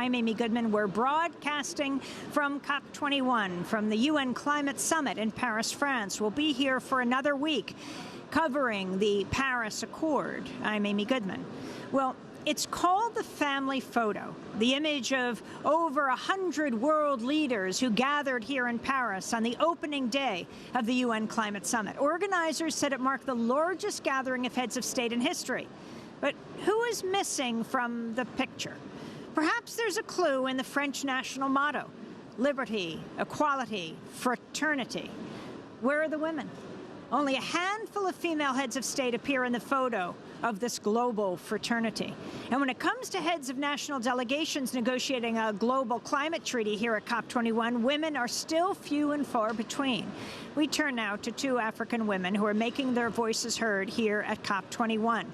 I'm Amy Goodman. We're broadcasting from COP21, from the UN Climate Summit in Paris, France. We'll be here for another week covering the Paris Accord. I'm Amy Goodman. Well, it's called the family photo, the image of over 100 world leaders who gathered here in Paris on the opening day of the UN Climate Summit. Organizers said it marked the largest gathering of heads of state in history. But who is missing from the picture? Perhaps there's a clue in the French national motto: liberty, equality, fraternity. Where are the women? Only a handful of female heads of state appear in the photo of this global fraternity. And when it comes to heads of national delegations negotiating a global climate treaty here at COP21, women are still few and far between. We turn now to two African women who are making their voices heard here at COP21.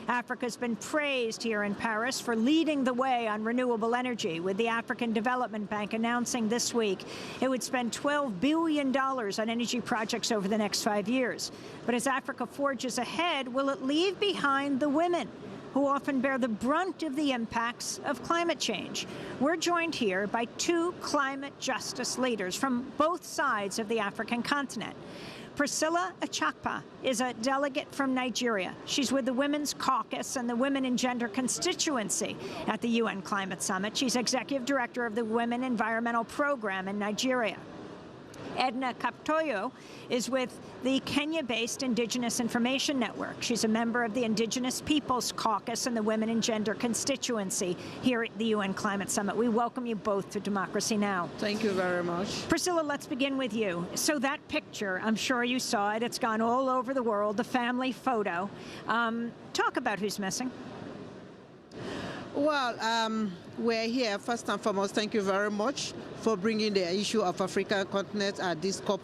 Africa's been praised here in Paris for leading the way on renewable energy, with the African Development Bank announcing this week it would spend $12 billion on energy projects over the next 5 years. But as Africa forges ahead, will it leave behind the women, who often bear the brunt of the impacts of climate change? We're joined here by two climate justice leaders from both sides of the African continent. Priscilla Achakpa is a delegate from Nigeria. She's with the Women's Caucus and the Women and Gender Constituency at the UN Climate Summit. She's executive director of the Women Environmental Program in Nigeria. Edna Kaptoyo is with the Kenya-based Indigenous Information Network. She's a member of the Indigenous Peoples Caucus and the Women and Gender Constituency here at the UN Climate Summit. We welcome you both to Democracy Now! Thank you very much. Priscilla, let's begin with you. So that picture, I'm sure you saw it. It's gone all over the world, the family photo. Talk about who's missing. Well, we're here, first and foremost, thank you very much for bringing the issue of African continent at this COP,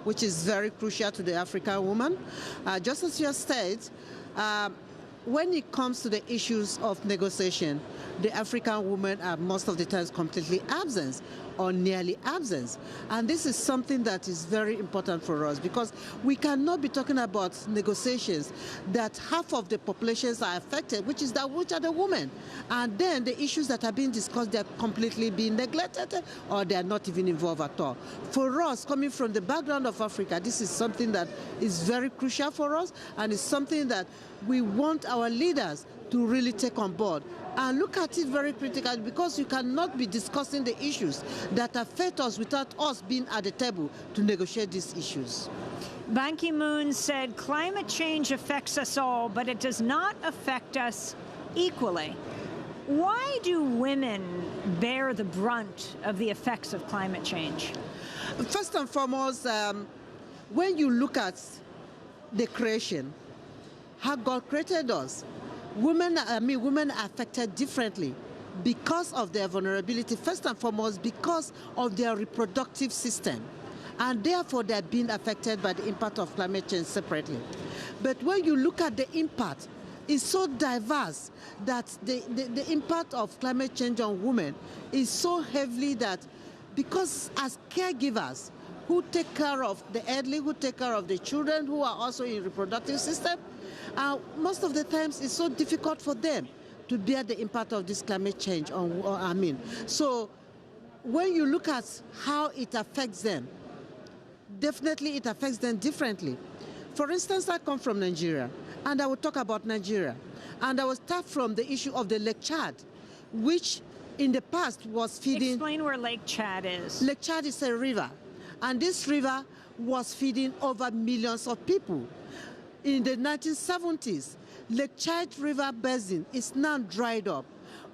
which is very crucial to the African woman. Just as you said, when it comes to the issues of negotiation, the African women are most of the times completely absent or nearly absent. And this is something that is very important for us, because we cannot be talking about negotiations that half of the populations are affected, which are the women. And then the issues that are being discussed, they're completely being neglected, or they're not even involved at all. For us, coming from the background of Africa, this is something that is very crucial for us, and it's something that we want our leaders to really take on board and look at it very critically, because you cannot be discussing the issues that affect us without us being at the table to negotiate these issues. Ban Ki-moon said climate change affects us all, but it does not affect us equally. Why do women bear the brunt of the effects of climate change? First and foremost, when you look at the creation, how God created us, women are affected differently because of their vulnerability, first and foremost because of their reproductive system. And therefore, they're being affected by the impact of climate change separately. But when you look at the impact, it's so diverse that the impact of climate change on women is so heavily that, because as caregivers who take care of the elderly, who take care of the children who are also in reproductive system, most of the times it's so difficult for them to bear the impact of this climate change So when you look at how it affects them, definitely it affects them differently. For instance, I come from Nigeria, and I will talk about Nigeria. And I will start from the issue of the Lake Chad, which in the past was feeding... Explain where Lake Chad is. Lake Chad is a river, and this river was feeding over millions of people. In the 1970s, Lake Chad River Basin is now dried up.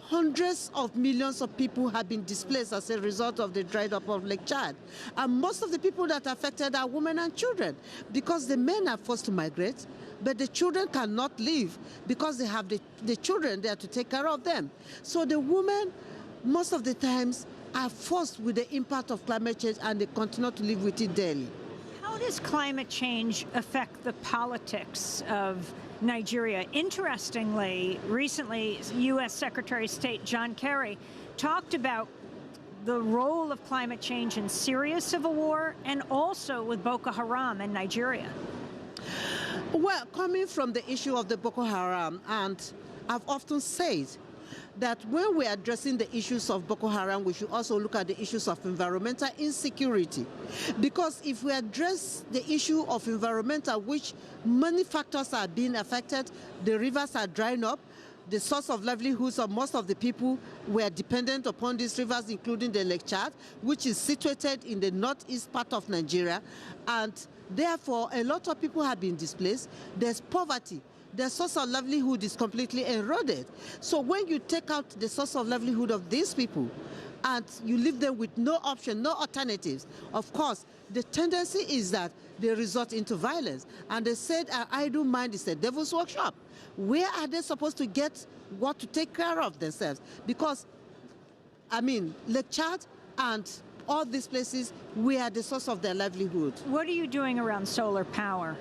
Hundreds of millions of people have been displaced as a result of the dried up of Lake Chad. And most of the people that are affected are women and children, because the men are forced to migrate, but the children cannot leave because they have the children there to take care of them. So the women, most of the times, are forced with the impact of climate change, and they continue to live with it daily. How does climate change affect the politics of Nigeria? Interestingly, recently, U.S. Secretary of State John Kerry talked about the role of climate change in Syria's civil war and also with Boko Haram in Nigeria. Well, coming from the issue of the Boko Haram, and I've often said, that when we're addressing the issues of Boko Haram, we should also look at the issues of environmental insecurity. Because if we address the issue of environmental, which many factors are being affected, the rivers are drying up, the source of livelihoods of most of the people were dependent upon these rivers, including the Lake Chad, which is situated in the northeast part of Nigeria. And therefore, a lot of people have been displaced. There's poverty. The source of livelihood is completely eroded. So when you take out the source of livelihood of these people and you leave them with no option, no alternatives, of course, the tendency is that they resort into violence. And they said an idle mind is a devil's workshop. Where are they supposed to get what to take care of themselves? Because, I mean, Lake Chad and all these places, we are the source of their livelihood. What are you doing around solar power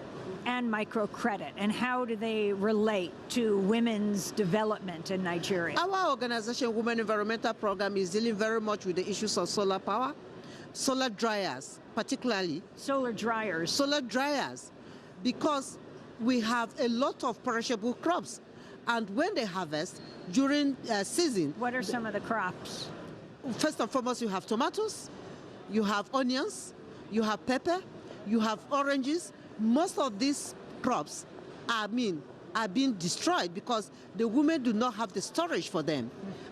and microcredit, and how do they relate to women's development in Nigeria? Our organization, Women Environmental Program, is dealing very much with the issues of solar power, solar dryers, particularly. Solar dryers. Solar dryers, because we have a lot of perishable crops. And when they harvest during season... What are some of the crops? First and foremost, you have tomatoes, you have onions, you have pepper, you have oranges. Most of these crops are being destroyed because the women do not have the storage for them.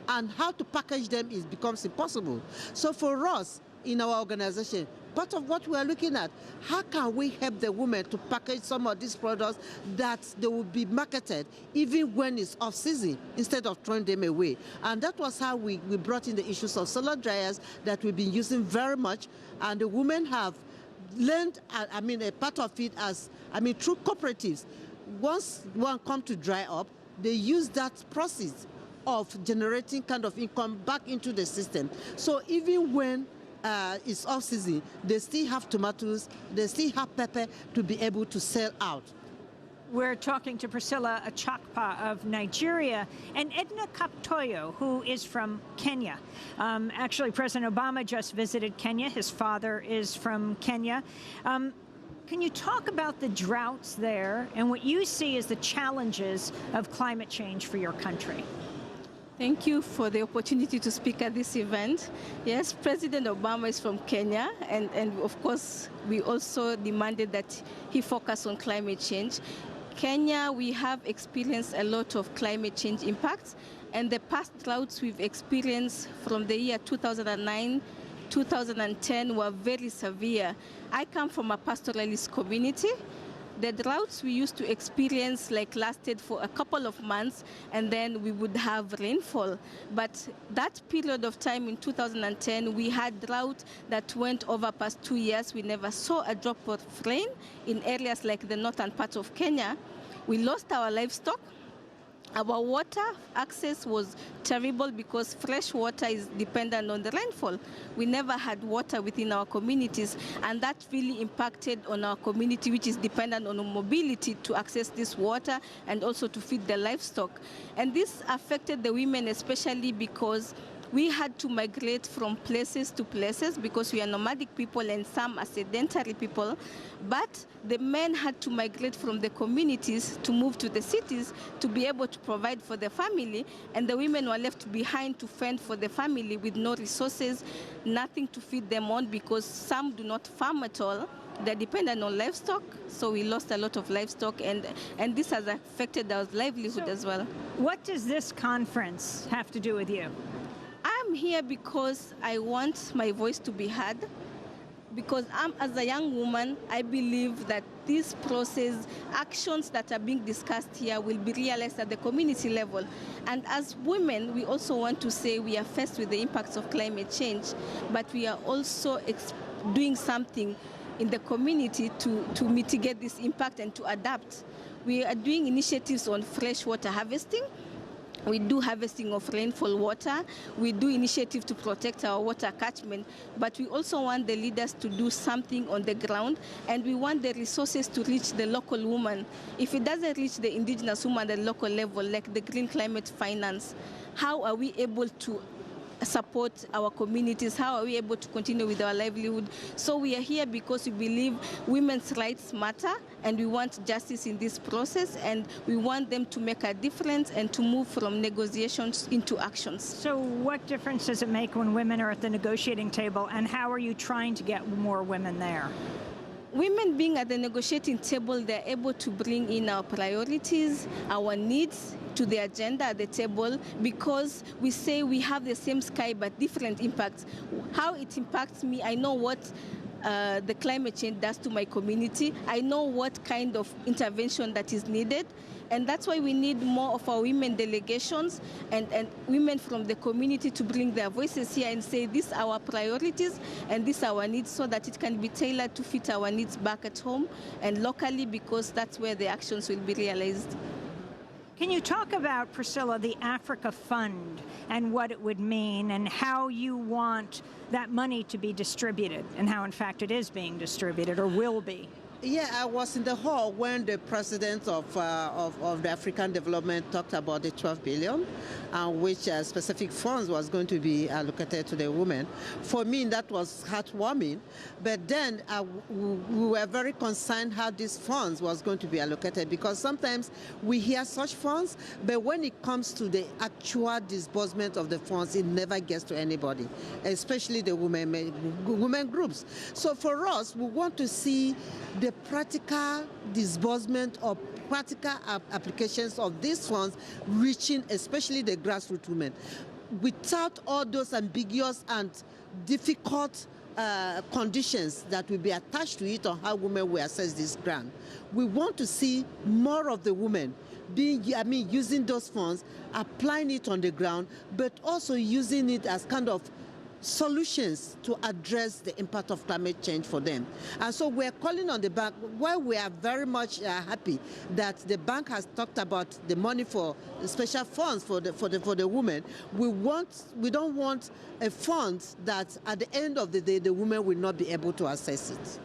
And how to package them becomes impossible. So for us, in our organization, part of what we are looking at, how can we help the women to package some of these products that they will be marketed even when it's off-season, instead of throwing them away. And that was how we brought in the issues of solar dryers that we've been using very much, and the women have learned, a part of it through cooperatives. Once one comes to dry up, they use that process of generating kind of income back into the system. So even when it's off season, they still have tomatoes, they still have pepper to be able to sell out. We're talking to Priscilla Achakpa of Nigeria and Edna Kaptoyo, who is from Kenya. Actually, President Obama just visited Kenya. His father is from Kenya. Can you talk about the droughts there and what you see as the challenges of climate change for your country? Thank you for the opportunity to speak at this event. Yes, President Obama is from Kenya, and of course, we also demanded that he focus on climate change. Kenya, we have experienced a lot of climate change impacts, and the past droughts we've experienced from the year 2009, 2010 were very severe. I come from a pastoralist community. The droughts we used to experience lasted for a couple of months, and then we would have rainfall. But that period of time in 2010, we had drought that went over past 2 years. We never saw a drop of rain in areas like the northern part of Kenya. We lost our livestock. Our water access was terrible because fresh water is dependent on the rainfall. We never had water within our communities, and that really impacted on our community, which is dependent on mobility to access this water and also to feed the livestock. And this affected the women especially because we had to migrate from places to places because we are nomadic people and some are sedentary people. But the men had to migrate from the communities to move to the cities to be able to provide for the family. And the women were left behind to fend for the family with no resources, nothing to feed them on because some do not farm at all. They're dependent on livestock, so we lost a lot of livestock, and this has affected our livelihood as well. What does this conference have to do with you? I'm here because I want my voice to be heard, because as a young woman, I believe that this process, actions that are being discussed here will be realized at the community level. And as women, we also want to say we are faced with the impacts of climate change, but we are also doing something in the community to mitigate this impact and to adapt. We are doing initiatives on freshwater harvesting. We do harvesting of rainfall water. We do initiative to protect our water catchment, but we also want the leaders to do something on the ground, and we want the resources to reach the local woman. If it doesn't reach the indigenous woman at the local level, like the Green Climate Finance, how are we able to support our communities? How are we able to continue with our livelihood? So we are here because we believe women's rights matter, and we want justice in this process, and we want them to make a difference and to move from negotiations into actions. So what difference does it make when women are at the negotiating table, and how are you trying to get more women there? Women being at the negotiating table, they're able to bring in our priorities, our needs to the agenda at the table, because we say we have the same sky but different impacts. How it impacts me, I know what the climate change does to my community. I know what kind of intervention that is needed. And that's why we need more of our women delegations and women from the community to bring their voices here and say, these are our priorities and these are our needs, so that it can be tailored to fit our needs back at home and locally, because that's where the actions will be realized. Can you talk about, Priscilla, the Africa Fund and what it would mean and how you want that money to be distributed and how, in fact, it is being distributed or will be? Yeah, I was in the hall when the president of the African Development talked about the 12 billion, which specific funds was going to be allocated to the women. For me, that was heartwarming. But then we were very concerned how these funds was going to be allocated, because sometimes we hear such funds, but when it comes to the actual disbursement of the funds, it never gets to anybody, especially the women groups. So for us, we want to see the practical disbursement of practical applications of these funds reaching especially the grassroots women, without all those ambiguous and difficult conditions that will be attached to it on how women will access this grant. We want to see more of the women using those funds, applying it on the ground, but also using it as kind of solutions to address the impact of climate change for them. And so we're calling on the bank, while we are very much happy that the bank has talked about the money for special funds for the women. We don't want a fund that at the end of the day the women will not be able to access it.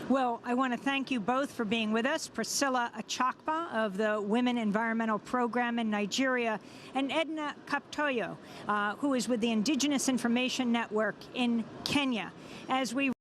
Well, I want to thank you both for being with us. Priscilla Achakpa of the Women Environmental Program in Nigeria, and Edna Kaptoyo, who is with the Indigenous Information Network in Kenya. As we